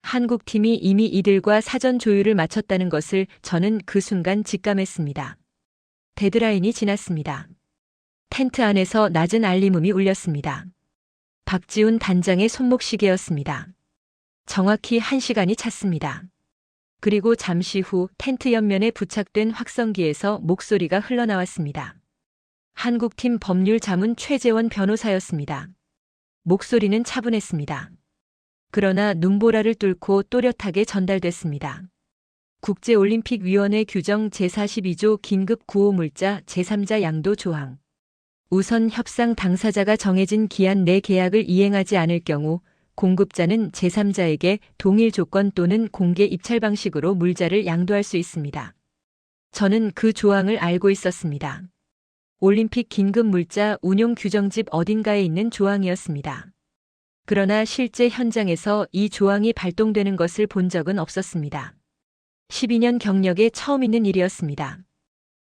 한국팀이 이미 이들과 사전 조율을 마쳤다는 것을 저는 그 순간 직감했습니다. 데드라인이 지났습니다. 텐트 안에서 낮은 알림음이 울렸습니다. 박지훈 단장의 손목시계였습니다. 정확히 1시간이 찼습니다. 그리고 잠시 후 텐트 옆면에 부착된 확성기에서 목소리가 흘러나왔습니다. 한국팀 법률 자문 최재원 변호사였습니다. 목소리는 차분했습니다. 그러나 눈보라를 뚫고 또렷하게 전달됐습니다. 국제올림픽위원회 규정 제42조 긴급 구호물자 제3자 양도 조항. 우선 협상 당사자가 정해진 기한 내 계약을 이행하지 않을 경우 공급자는 제3자에게 동일 조건 또는 공개 입찰 방식으로 물자를 양도할 수 있습니다. 저는 그 조항을 알고 있었습니다. 올림픽 긴급 물자 운용 규정집 어딘가에 있는 조항이었습니다. 그러나 실제 현장에서 이 조항이 발동되는 것을 본 적은 없었습니다. 12년 경력에 처음 있는 일이었습니다.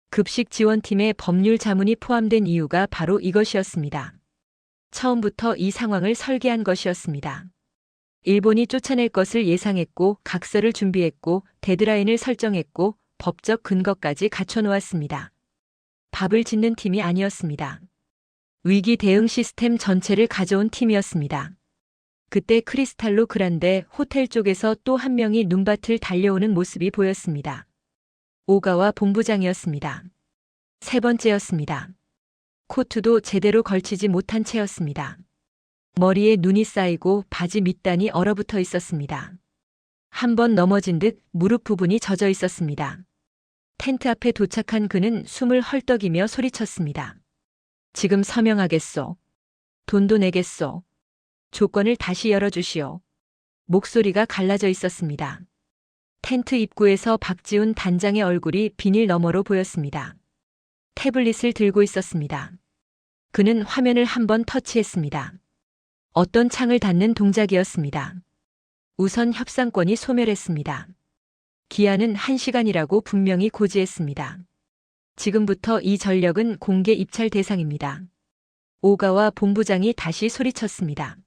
급식 지원팀의 법률 자문이 포함된 이유가 바로 이것이었습니다. 처음부터 이 상황을 설계한 것이었습니다. 일본이 쫓아낼 것을 예상했고 각서를 준비했고 데드라인을 설정했고 법적 근거까지 갖춰놓았습니다. 밥을 짓는 팀이 아니었습니다. 위기 대응 시스템 전체를 가져온 팀이었습니다. 그때 크리스탈로 그란데 호텔 쪽에서 또 한 명이 눈밭을 달려오는 모습이 보였습니다. 오가와 본부장이었습니다. 세 번째였습니다. 코트도 제대로 걸치지 못한 채였습니다. 머리에 눈이 쌓이고 바지 밑단이 얼어붙어 있었습니다. 한 번 넘어진 듯 무릎 부분이 젖어 있었습니다. 텐트 앞에 도착한 그는 숨을 헐떡이며 소리쳤습니다. 지금 서명하겠소. 돈도 내겠소. 조건을 다시 열어주시오. 목소리가 갈라져 있었습니다. 텐트 입구에서 박지훈 단장의 얼굴이 비닐 너머로 보였습니다. 태블릿을 들고 있었습니다. 그는 화면을 한번 터치했습니다. 어떤 창을 닫는 동작이었습니다. 우선 협상권이 소멸했습니다. 기한은 1시간이라고 분명히 고지했습니다. 지금부터 이 전력은 공개 입찰 대상입니다. 오가와 본부장이 다시 소리쳤습니다.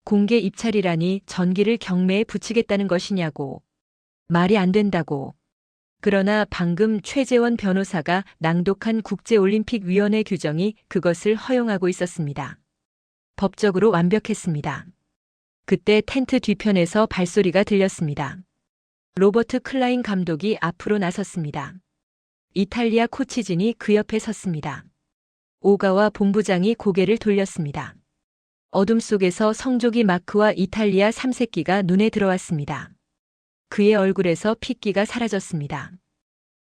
공개 입찰이라니 전기를 경매에 붙이겠다는 것이냐고. 말이 안 된다고. 그러나 방금 최재원 변호사가 낭독한 국제올림픽위원회 규정이 그것을 허용하고 있었습니다. 법적으로 완벽했습니다. 그때 텐트 뒤편에서 발소리가 들렸습니다. 로버트 클라인 감독이 앞으로 나섰습니다. 이탈리아 코치진이 그 옆에 섰습니다. 오가와 본부장이 고개를 돌렸습니다. 어둠 속에서 성조기 마크와 이탈리아 3세끼가 눈에 들어왔습니다. 그의 얼굴에서 핏기가 사라졌습니다.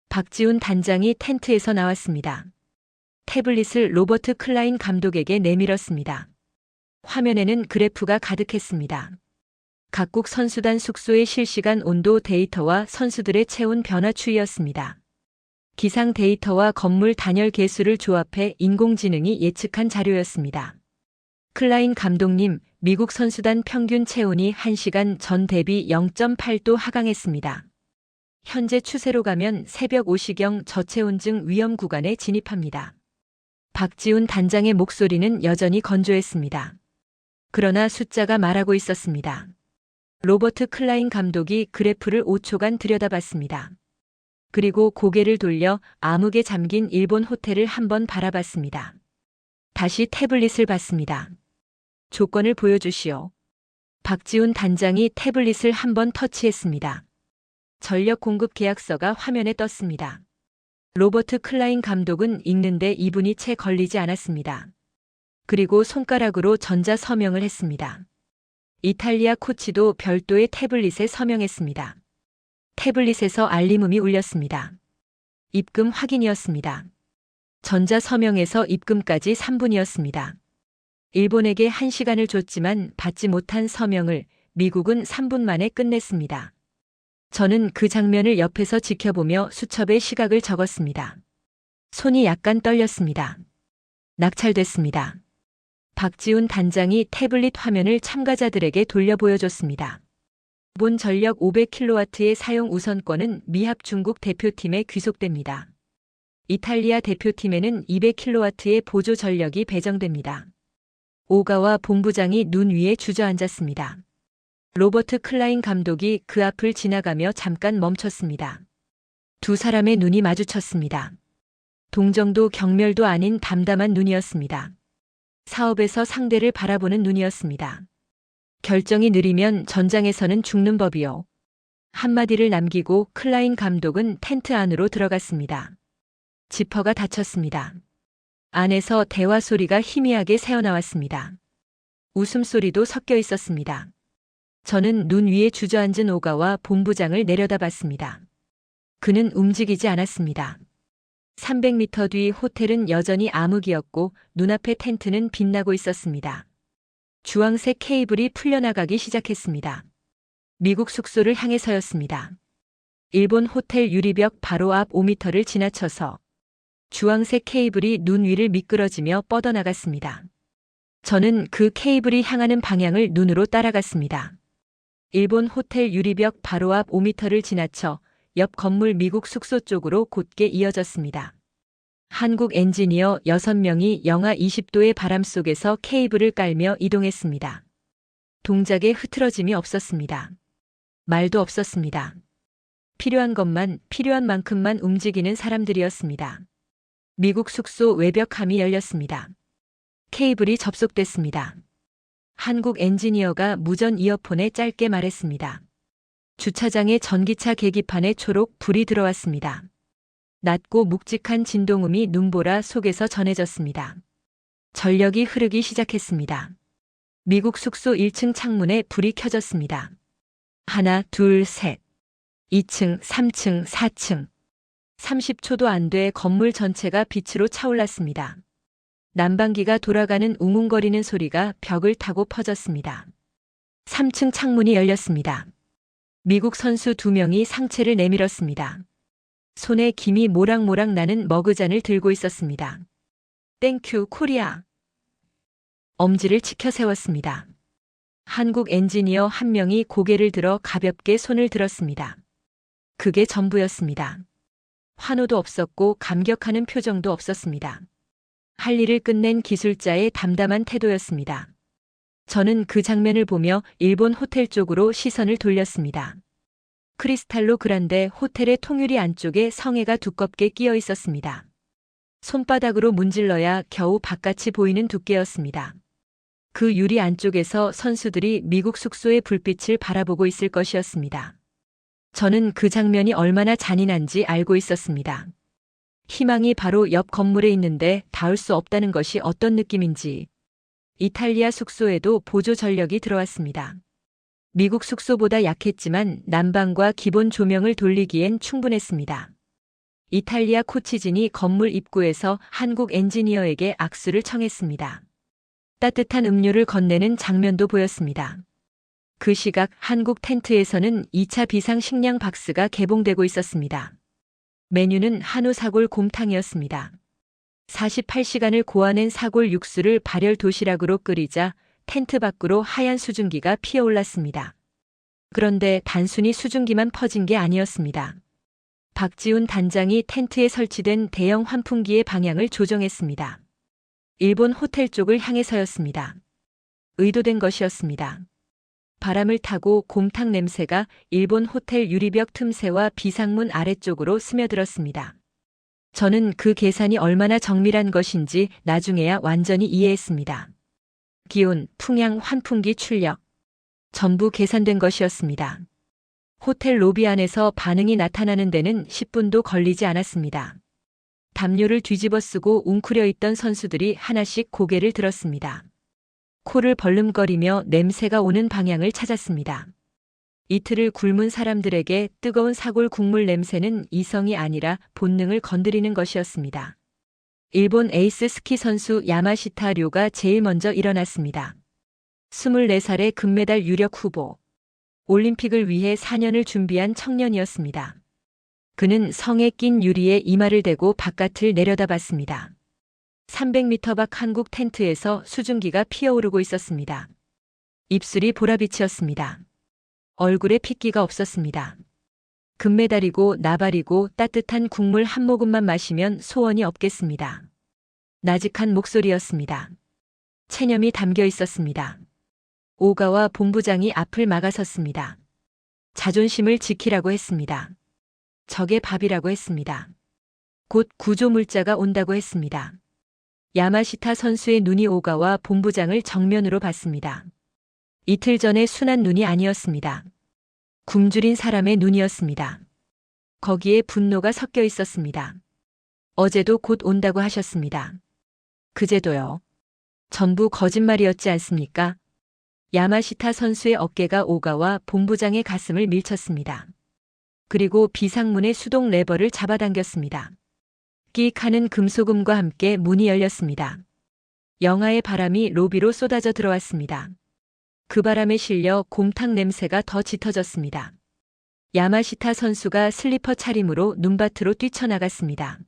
박지훈 단장이 텐트에서 나왔습니다. 태블릿을 로버트 클라인 감독에게 내밀었습니다. 화면에는 그래프가 가득했습니다. 각국 선수단 숙소의 실시간 온도 데이터와 선수들의 체온 변화 추이였습니다. 기상 데이터와 건물 단열 개수를 조합해 인공지능이 예측한 자료였습니다. 클라인 감독님, 미국 선수단 평균 체온이 1시간 전 대비 0.8도 하강했습니다. 현재 추세로 가면 새벽 5시경 저체온증 위험 구간에 진입합니다. 박지훈 단장의 목소리는 여전히 건조했습니다. 그러나 숫자가 말하고 있었습니다. 로버트 클라인 감독이 그래프를 5초간 들여다봤습니다. 그리고 고개를 돌려 암흑에 잠긴 일본 호텔을 한번 바라봤습니다. 다시 태블릿을 봤습니다. 조건을 보여주시오. 박지훈 단장이 태블릿을 한번 터치했습니다. 전력 공급 계약서가 화면에 떴습니다. 로버트 클라인 감독은 읽는데 2분이 채 걸리지 않았습니다. 그리고 손가락으로 전자 서명을 했습니다. 이탈리아 코치도 별도의 태블릿에 서명했습니다. 태블릿에서 알림음이 울렸습니다. 입금 확인이었습니다. 전자 서명에서 입금까지 3분이었습니다. 일본에게 1시간을 줬지만 받지 못한 서명을 미국은 3분 만에 끝냈습니다. 저는 그 장면을 옆에서 지켜보며 수첩에 시각을 적었습니다. 손이 약간 떨렸습니다. 낙찰됐습니다. 박지훈 단장이 태블릿 화면을 참가자들에게 돌려 보여줬습니다. 본 전력 500kW의 사용 우선권은 미합 중국 대표팀에 귀속됩니다. 이탈리아 대표팀에는 200kW의 보조 전력이 배정됩니다. 오가와 본부장이 눈 위에 주저앉았습니다. 로버트 클라인 감독이 그 앞을 지나가며 잠깐 멈췄습니다. 두 사람의 눈이 마주쳤습니다. 동정도 경멸도 아닌 담담한 눈이었습니다. 사업에서 상대를 바라보는 눈이었습니다. 결정이 느리면 전장에서는 죽는 법이요. 한마디를 남기고 클라인 감독은 텐트 안으로 들어갔습니다. 지퍼가 닫혔습니다. 안에서 대화 소리가 희미하게 새어나왔습니다. 웃음소리도 섞여 있었습니다. 저는 눈 위에 주저앉은 오가와 본부장을 내려다봤습니다. 그는 움직이지 않았습니다. 300m 뒤 호텔은 여전히 암흑이었고 눈앞의 텐트는 빛나고 있었습니다. 주황색 케이블이 풀려나가기 시작했습니다. 미국 숙소를 향해서였습니다. 일본 호텔 유리벽 바로 앞 5m를 지나쳐서 주황색 케이블이 눈 위를 미끄러지며 뻗어나갔습니다. 저는 그 케이블이 향하는 방향을 눈으로 따라갔습니다. 일본 호텔 유리벽 바로 앞 5m를 지나쳐 옆 건물 미국 숙소 쪽으로 곧게 이어졌습니다. 한국 엔지니어 6명이 영하 20도의 바람 속에서 케이블을 깔며 이동했습니다. 동작에 흐트러짐이 없었습니다. 말도 없었습니다. 필요한 것만, 필요한 만큼만 움직이는 사람들이었습니다. 미국 숙소 외벽함이 열렸습니다. 케이블이 접속됐습니다. 한국 엔지니어가 무전 이어폰에 짧게 말했습니다. 주차장의 전기차 계기판에 초록 불이 들어왔습니다. 낮고 묵직한 진동음이 눈보라 속에서 전해졌습니다. 전력이 흐르기 시작했습니다. 미국 숙소 1층 창문에 불이 켜졌습니다. 하나, 둘, 셋. 2층, 3층, 4층. 30초도 안 돼 건물 전체가 빛으로 차올랐습니다. 난방기가 돌아가는 웅웅거리는 소리가 벽을 타고 퍼졌습니다. 3층 창문이 열렸습니다. 미국 선수 2명이 상체를 내밀었습니다. 손에 김이 모락모락 나는 머그잔을 들고 있었습니다. 땡큐 코리아. 엄지를 치켜 세웠습니다. 한국 엔지니어 1명이 고개를 들어 가볍게 손을 들었습니다. 그게 전부였습니다. 환호도 없었고 감격하는 표정도 없었습니다. 할 일을 끝낸 기술자의 담담한 태도였습니다. 저는 그 장면을 보며 일본 호텔 쪽으로 시선을 돌렸습니다. 크리스탈로 그란데 호텔의 통유리 안쪽에 성에가 두껍게 끼어 있었습니다. 손바닥으로 문질러야 겨우 바깥이 보이는 두께였습니다. 그 유리 안쪽에서 선수들이 미국 숙소의 불빛을 바라보고 있을 것이었습니다. 저는 그 장면이 얼마나 잔인한지 알고 있었습니다. 희망이 바로 옆 건물에 있는데 닿을 수 없다는 것이 어떤 느낌인지. 이탈리아 숙소에도 보조 전력이 들어왔습니다. 미국 숙소보다 약했지만 난방과 기본 조명을 돌리기엔 충분했습니다. 이탈리아 코치진이 건물 입구에서 한국 엔지니어에게 악수를 청했습니다. 따뜻한 음료를 건네는 장면도 보였습니다. 그 시각 한국 텐트에서는 2차 비상 식량 박스가 개봉되고 있었습니다. 메뉴는 한우 사골 곰탕이었습니다. 48시간을 고아낸 사골 육수를 발열 도시락으로 끓이자 텐트 밖으로 하얀 수증기가 피어올랐습니다. 그런데 단순히 수증기만 퍼진 게 아니었습니다. 박지훈 단장이 텐트에 설치된 대형 환풍기의 방향을 조정했습니다. 일본 호텔 쪽을 향해서였습니다. 의도된 것이었습니다. 바람을 타고 곰탕 냄새가 일본 호텔 유리벽 틈새와 비상문 아래쪽으로 스며들었습니다. 저는 그 계산이 얼마나 정밀한 것인지 나중에야 완전히 이해했습니다. 기온, 풍향, 환풍기 출력. 전부 계산된 것이었습니다. 호텔 로비 안에서 반응이 나타나는 데는 10분도 걸리지 않았습니다. 담요를 뒤집어 쓰고 웅크려 있던 선수들이 하나씩 고개를 들었습니다. 코를 벌름거리며 냄새가 오는 방향을 찾았습니다. 이틀을 굶은 사람들에게 뜨거운 사골 국물 냄새는 이성이 아니라 본능을 건드리는 것이었습니다. 일본 에이스 스키 선수 야마시타 료가 제일 먼저 일어났습니다. 24살의 금메달 유력 후보. 올림픽을 위해 4년을 준비한 청년이었습니다. 그는 성에 낀 유리에 이마를 대고 바깥을 내려다봤습니다. 300m 밖 한국 텐트에서 수증기가 피어오르고 있었습니다. 입술이 보라빛이었습니다. 얼굴에 핏기가 없었습니다. 금메달이고 나발이고 따뜻한 국물 한 모금만 마시면 소원이 없겠습니다. 나직한 목소리였습니다. 체념이 담겨 있었습니다. 오가와 본부장이 앞을 막아섰습니다. 자존심을 지키라고 했습니다. 적의 밥이라고 했습니다. 곧 구조물자가 온다고 했습니다. 야마시타 선수의 눈이 오가와 본부장을 정면으로 봤습니다. 이틀 전에 순한 눈이 아니었습니다. 굶주린 사람의 눈이었습니다. 거기에 분노가 섞여 있었습니다. 어제도 곧 온다고 하셨습니다. 그제도요. 전부 거짓말이었지 않습니까? 야마시타 선수의 어깨가 오가와 본부장의 가슴을 밀쳤습니다. 그리고 비상문의 수동 레버를 잡아당겼습니다. 끼익 하는 금소금과 함께 문이 열렸습니다. 영하의 바람이 로비로 쏟아져 들어왔습니다. 그 바람에 실려 곰탕 냄새가 더 짙어졌습니다. 야마시타 선수가 슬리퍼 차림으로 눈밭으로 뛰쳐나갔습니다.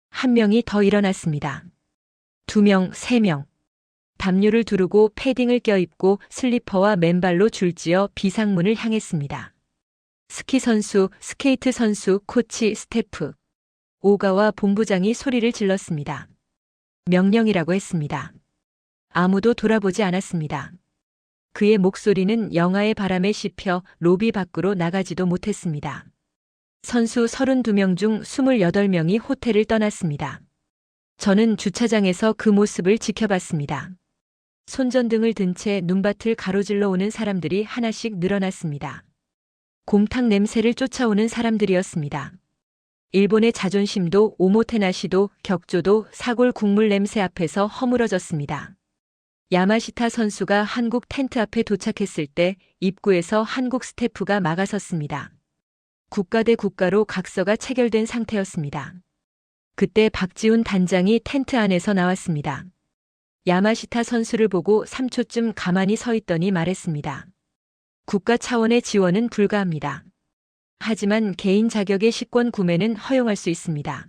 한 명이 더 일어났습니다. 2명, 3명. 담요를 두르고 패딩을 껴입고 슬리퍼와 맨발로 줄지어 비상문을 향했습니다. 스키 선수, 스케이트 선수, 코치, 스태프. 오가와 본부장이 소리를 질렀습니다. 명령이라고 했습니다. 아무도 돌아보지 않았습니다. 그의 목소리는 영하의 바람에 씹혀 로비 밖으로 나가지도 못했습니다. 선수 32명 중 28명이 호텔을 떠났습니다. 저는 주차장에서 그 모습을 지켜봤습니다. 손전등을 든 채 눈밭을 가로질러 오는 사람들이 하나씩 늘어났습니다. 곰탕 냄새를 쫓아오는 사람들이었습니다. 일본의 자존심도 오모테나시도 격조도 사골 국물 냄새 앞에서 허물어졌습니다. 야마시타 선수가 한국 텐트 앞에 도착했을 때 입구에서 한국 스태프가 막아섰습니다. 국가 대 국가로 각서가 체결된 상태였습니다. 그때 박지훈 단장이 텐트 안에서 나왔습니다. 야마시타 선수를 보고 3초쯤 가만히 서 있더니 말했습니다. 국가 차원의 지원은 불가합니다. 하지만 개인 자격의 식권 구매는 허용할 수 있습니다.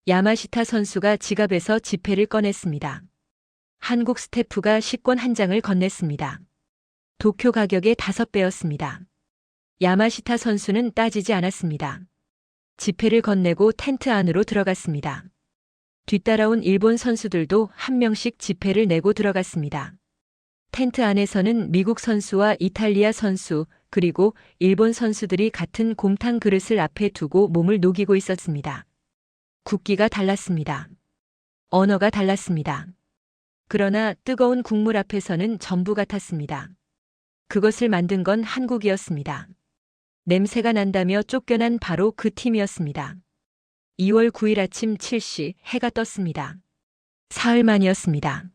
야마시타 선수가 지갑에서 지폐를 꺼냈습니다. 한국 스태프가 식권 한 장을 건넸습니다. 도쿄 가격의 5배였습니다. 야마시타 선수는 따지지 않았습니다. 지폐를 건네고 텐트 안으로 들어갔습니다. 뒤따라온 일본 선수들도 한 명씩 지폐를 내고 들어갔습니다. 텐트 안에서는 미국 선수와 이탈리아 선수, 그리고 일본 선수들이 같은 곰탕 그릇을 앞에 두고 몸을 녹이고 있었습니다. 국기가 달랐습니다. 언어가 달랐습니다. 그러나 뜨거운 국물 앞에서는 전부 같았습니다. 그것을 만든 건 한국이었습니다. 냄새가 난다며 쫓겨난 바로 그 팀이었습니다. 2월 9일 아침 7시 해가 떴습니다. 사흘 만이었습니다.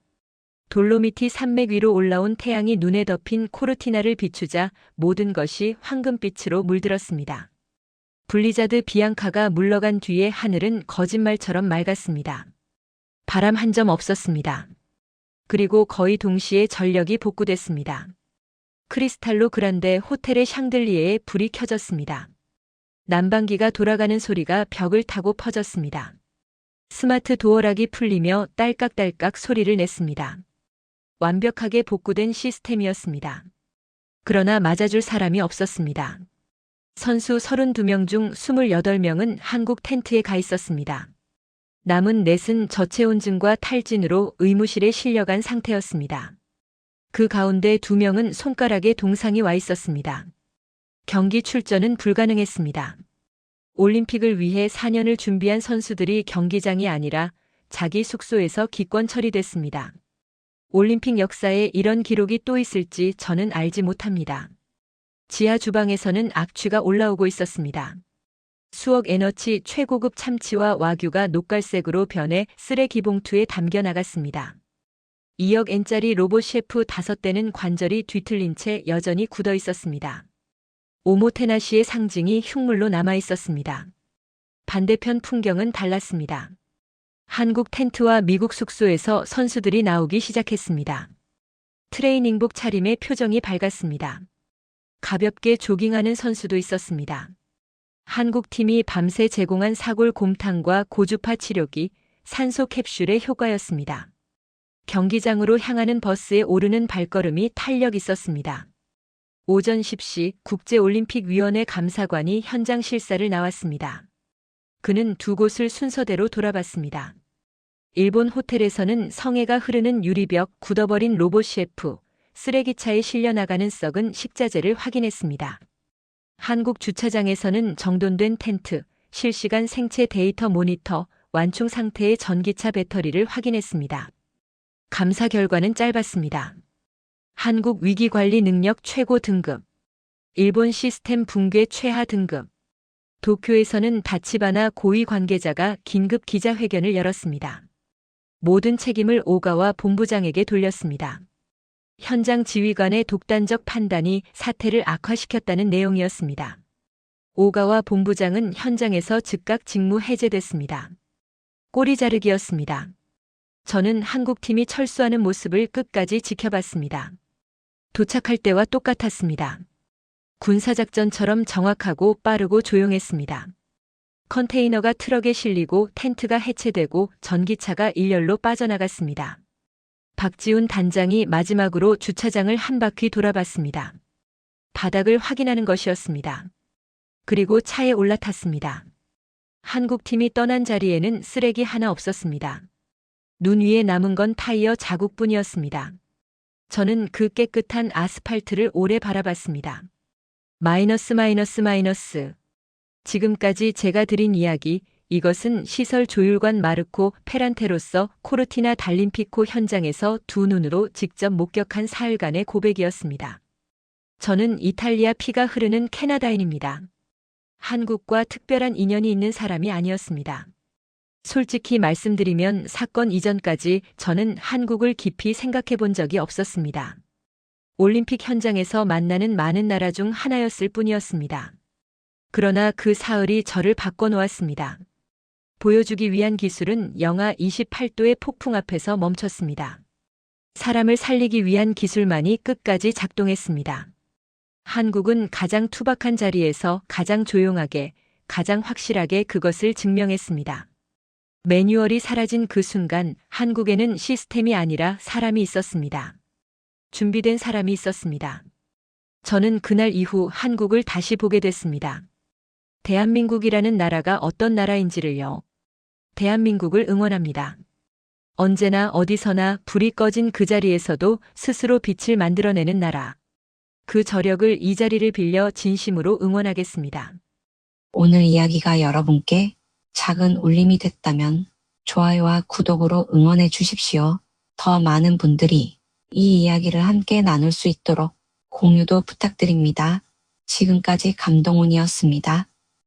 돌로미티 산맥 위로 올라온 태양이 눈에 덮인 코르티나를 비추자 모든 것이 황금빛으로 물들었습니다. 블리자드 비앙카가 물러간 뒤에 하늘은 거짓말처럼 맑았습니다. 바람 한 점 없었습니다. 그리고 거의 동시에 전력이 복구됐습니다. 크리스탈로 그란데 호텔의 샹들리에에 불이 켜졌습니다. 난방기가 돌아가는 소리가 벽을 타고 퍼졌습니다. 스마트 도어락이 풀리며 딸깍딸깍 소리를 냈습니다. 완벽하게 복구된 시스템이었습니다. 그러나 맞아줄 사람이 없었습니다. 선수 32명 중 28명은 한국 텐트에 가 있었습니다. 남은 넷은 저체온증과 탈진으로 의무실에 실려간 상태였습니다. 그 가운데 2명은 손가락에 동상이 와 있었습니다. 경기 출전은 불가능했습니다. 올림픽을 위해 4년을 준비한 선수들이 경기장이 아니라 자기 숙소에서 기권 처리됐습니다. 올림픽 역사에 이런 기록이 또 있을지 저는 알지 못합니다. 지하 주방에서는 악취가 올라오고 있었습니다. 수억 에너치 최고급 참치와 와규가 녹갈색으로 변해 쓰레기 봉투에 담겨 나갔습니다. 2억 엔짜리 로봇 셰프 5대는 관절이 뒤틀린 채 여전히 굳어 있었습니다. 오모테나시의 상징이 흉물로 남아 있었습니다. 반대편 풍경은 달랐습니다. 한국 텐트와 미국 숙소에서 선수들이 나오기 시작했습니다. 트레이닝복 차림에 표정이 밝았습니다. 가볍게 조깅하는 선수도 있었습니다. 한국팀이 밤새 제공한 사골 곰탕과 고주파 치료기, 산소 캡슐의 효과였습니다. 경기장으로 향하는 버스에 오르는 발걸음이 탄력 있었습니다. 오전 10시 국제올림픽위원회 감사관이 현장 실사를 나왔습니다. 그는 두 곳을 순서대로 돌아봤습니다. 일본 호텔에서는 성애가 흐르는 유리벽, 굳어버린 로봇 셰프, 쓰레기차에 실려 나가는 썩은 식자재를 확인했습니다. 한국 주차장에서는 정돈된 텐트, 실시간 생체 데이터 모니터, 완충 상태의 전기차 배터리를 확인했습니다. 감사 결과는 짧았습니다. 한국 위기관리 능력 최고 등급, 일본 시스템 붕괴 최하 등급. 도쿄에서는 다치바나 고위 관계자가 긴급 기자회견을 열었습니다. 모든 책임을 오가와 본부장에게 돌렸습니다. 현장 지휘관의 독단적 판단이 사태를 악화시켰다는 내용이었습니다. 오가와 본부장은 현장에서 즉각 직무 해제됐습니다. 꼬리 자르기였습니다. 저는 한국팀이 철수하는 모습을 끝까지 지켜봤습니다. 도착할 때와 똑같았습니다. 군사작전처럼 정확하고 빠르고 조용했습니다. 컨테이너가 트럭에 실리고 텐트가 해체되고 전기차가 일렬로 빠져나갔습니다. 박지훈 단장이 마지막으로 주차장을 한 바퀴 돌아봤습니다. 바닥을 확인하는 것이었습니다. 그리고 차에 올라탔습니다. 한국팀이 떠난 자리에는 쓰레기 하나 없었습니다. 눈 위에 남은 건 타이어 자국뿐이었습니다. 저는 그 깨끗한 아스팔트를 오래 바라봤습니다. 마이너스. 지금까지 제가 드린 이야기, 이것은 시설 조율관 마르코 페란테로서 코르티나 달림피코 현장에서 두 눈으로 직접 목격한 사흘간의 고백이었습니다. 저는 이탈리아 피가 흐르는 캐나다인입니다. 한국과 특별한 인연이 있는 사람이 아니었습니다. 솔직히 말씀드리면 사건 이전까지 저는 한국을 깊이 생각해 본 적이 없었습니다. 올림픽 현장에서 만나는 많은 나라 중 하나였을 뿐이었습니다. 그러나 그 사흘이 저를 바꿔놓았습니다. 보여주기 위한 기술은 영하 28도의 폭풍 앞에서 멈췄습니다. 사람을 살리기 위한 기술만이 끝까지 작동했습니다. 한국은 가장 투박한 자리에서 가장 조용하게, 가장 확실하게 그것을 증명했습니다. 매뉴얼이 사라진 그 순간 한국에는 시스템이 아니라 사람이 있었습니다. 준비된 사람이 있었습니다. 저는 그날 이후 한국을 다시 보게 됐습니다. 대한민국이라는 나라가 어떤 나라인지를요. 대한민국을 응원합니다. 언제나 어디서나 불이 꺼진 그 자리에서도 스스로 빛을 만들어내는 나라. 그 저력을 이 자리를 빌려 진심으로 응원하겠습니다. 오늘 이야기가 여러분께 작은 울림이 됐다면 좋아요와 구독으로 응원해 주십시오. 더 많은 분들이 이 이야기를 함께 나눌 수 있도록 공유도 부탁드립니다. 지금까지 감동훈이었습니다.